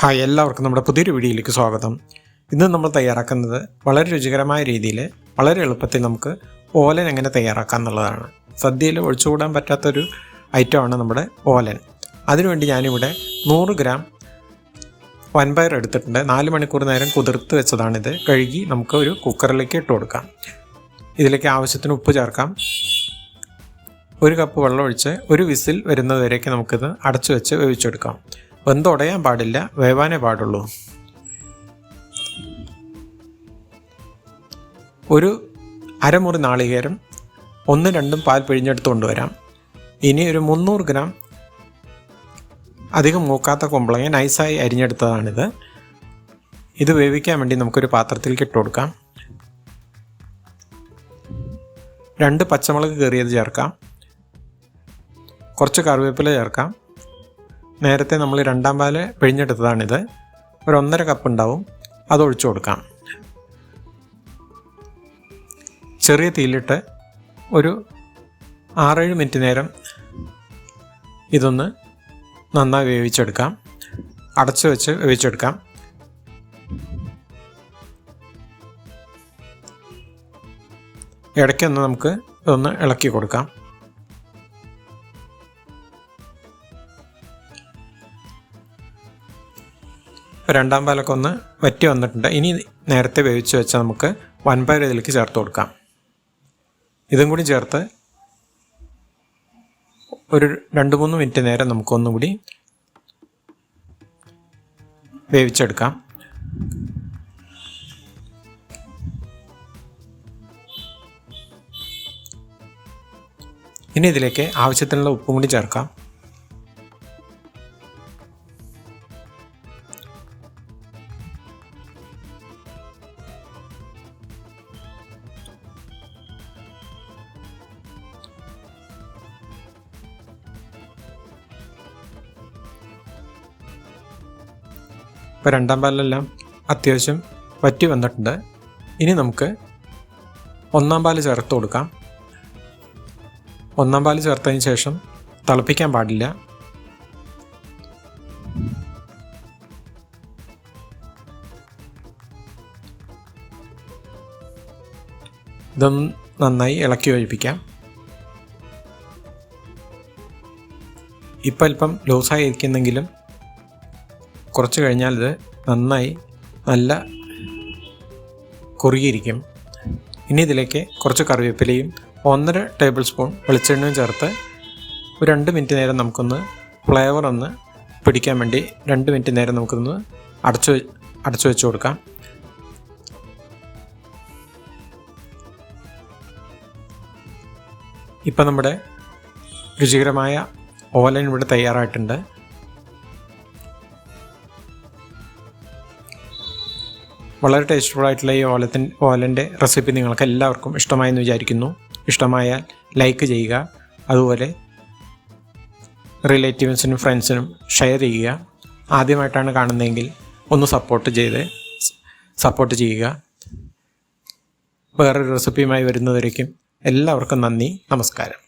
Hi, എല്ലാവർക്കും നമ്മുടെ പുതിയൊരു വീഡിയോയിലേക്ക് സ്വാഗതം. ഇന്ന് നമ്മൾ തയ്യാറാക്കുന്നത് വളരെ രുചികരമായ രീതിയിൽ വളരെ എളുപ്പത്തിൽ നമുക്ക് ഓലൻ എങ്ങനെ തയ്യാറാക്കാം എന്നുള്ളതാണ്. സദ്യയിൽ ഒഴിച്ചുകൂടാൻ പറ്റാത്തൊരു ഐറ്റമാണ് നമ്മുടെ ഓലൻ. അതിനുവേണ്ടി ഞാനിവിടെ 100 ഗ്രാം വൻപയർ എടുത്തിട്ടുണ്ട്. 4 മണിക്കൂർ നേരം കുതിർത്ത് വെച്ചതാണിത്. കഴുകി നമുക്ക് ഒരു കുക്കറിലേക്ക് ഇട്ട് കൊടുക്കാം. ഇതിലേക്ക് ആവശ്യത്തിന് ഉപ്പ് ചേർക്കാം. 1 കപ്പ് വെള്ളം ഒഴിച്ച് ഒരു വിസിൽ വരുന്നതുവരേക്ക് നമുക്കിത് അടച്ചു വെച്ച് വേവിച്ചെടുക്കാം. വെന്തുടയാൻ പാടില്ല, വേവാനേ പാടുള്ളൂ. ഒരു അരമുറി നാളികേരം 1-2 പാൽ പിഴിഞ്ഞെടുത്ത് കൊണ്ടുവരാം. ഇനി ഒരു 300 ഗ്രാം അധികം മൂക്കാത്ത കുമ്പളങ്ങ നൈസായി അരിഞ്ഞെടുത്തതാണിത്. ഇത് വേവിക്കാൻ വേണ്ടി നമുക്കൊരു പാത്രത്തിലേക്ക് ഇട്ട് കൊടുക്കാം. 2 പച്ചമുളക് കീറിയത് ചേർക്കാം. കുറച്ച് കറിവേപ്പില ചേർക്കാം. നേരത്തെ നമ്മൾ 2 പാൽ പിഴിഞ്ഞെടുത്തതാണിത്. ഒരു 1.5 കപ്പ് ഉണ്ടാവും. അതൊഴിച്ചു കൊടുക്കാം. ചെറിയ തീയിലിട്ട് ഒരു 6-7 മിനിറ്റ് നേരം ഇതൊന്ന് നന്നായി വേവിച്ചെടുക്കാം. അടച്ചു വെച്ച് വേവിച്ചെടുക്കാം. ഇടയ്ക്കൊന്ന് നമുക്ക് ഇതൊന്ന് ഇളക്കി കൊടുക്കാം. രണ്ടാം പാലൊക്കെ ഒന്ന് വറ്റി വന്നിട്ടുണ്ട്. ഇനി നേരത്തെ വേവിച്ച് വെച്ചാൽ നമുക്ക് വൻപയർ ഇതിലേക്ക് ചേർത്ത് കൊടുക്കാം. ഇതും കൂടി ചേർത്ത് ഒരു 2-3 മിനിറ്റ് നേരം നമുക്കൊന്നും കൂടി വേവിച്ചെടുക്കാം. ഇനി ഇതിലേക്ക് ആവശ്യത്തിനുള്ള ഉപ്പും കൂടി ചേർക്കാം. ഇപ്പോൾ 2 പാലെല്ലാം അത്യാവശ്യം വറ്റി വന്നിട്ടുണ്ട്. ഇനി നമുക്ക് 1 പാൽ ചേർത്ത് കൊടുക്കാം. 1 പാൽ ചേർത്തതിന് ശേഷം തിളപ്പിക്കാൻ പാടില്ല. ഇതൊന്ന് നന്നായി ഇളക്കി ഒഴിപ്പിക്കാം. ഇപ്പം അല്പം ലൂസായി ഇരിക്കുന്നെങ്കിലും കുറച്ച് കഴിഞ്ഞാൽ ഇത് നന്നായി നല്ല കുറുകിയിരിക്കും. ഇനി ഇതിലേക്ക് കുറച്ച് കറിവേപ്പിലയും 1.5 ടേബിൾ സ്പൂൺ വെളിച്ചെണ്ണയും ചേർത്ത് ഒരു 2 മിനിറ്റ് നേരം നമുക്കൊന്ന് ഫ്ലേവർ ഒന്ന് പിടിക്കാൻ വേണ്ടി 2 മിനിറ്റ് നേരം നമുക്കൊന്ന് അടച്ചു വെച്ച് കൊടുക്കാം. ഇപ്പം നമ്മുടെ രുചികരമായ ഓലൻ ഇവിടെ തയ്യാറായിട്ടുണ്ട്. വളരെ ടേസ്റ്റ്ഫുൾ ആയിട്ടുള്ള ഈ ഓലൻ്റെ റെസിപ്പി നിങ്ങൾക്ക് എല്ലാവർക്കും ഇഷ്ടമായെന്ന് വിചാരിക്കുന്നു. ഇഷ്ടമായാൽ ലൈക്ക് ചെയ്യുക. അതുപോലെ റിലേറ്റീവ്സിനും ഫ്രണ്ട്സിനും ഷെയർ ചെയ്യുക. ആദ്യമായിട്ടാണ് കാണുന്നതെങ്കിൽ ഒന്ന് സപ്പോർട്ട് ചെയ്യുക. വേറൊരു റെസിപ്പിയുമായി വരുന്നവരേക്കും എല്ലാവർക്കും നന്ദി, നമസ്കാരം.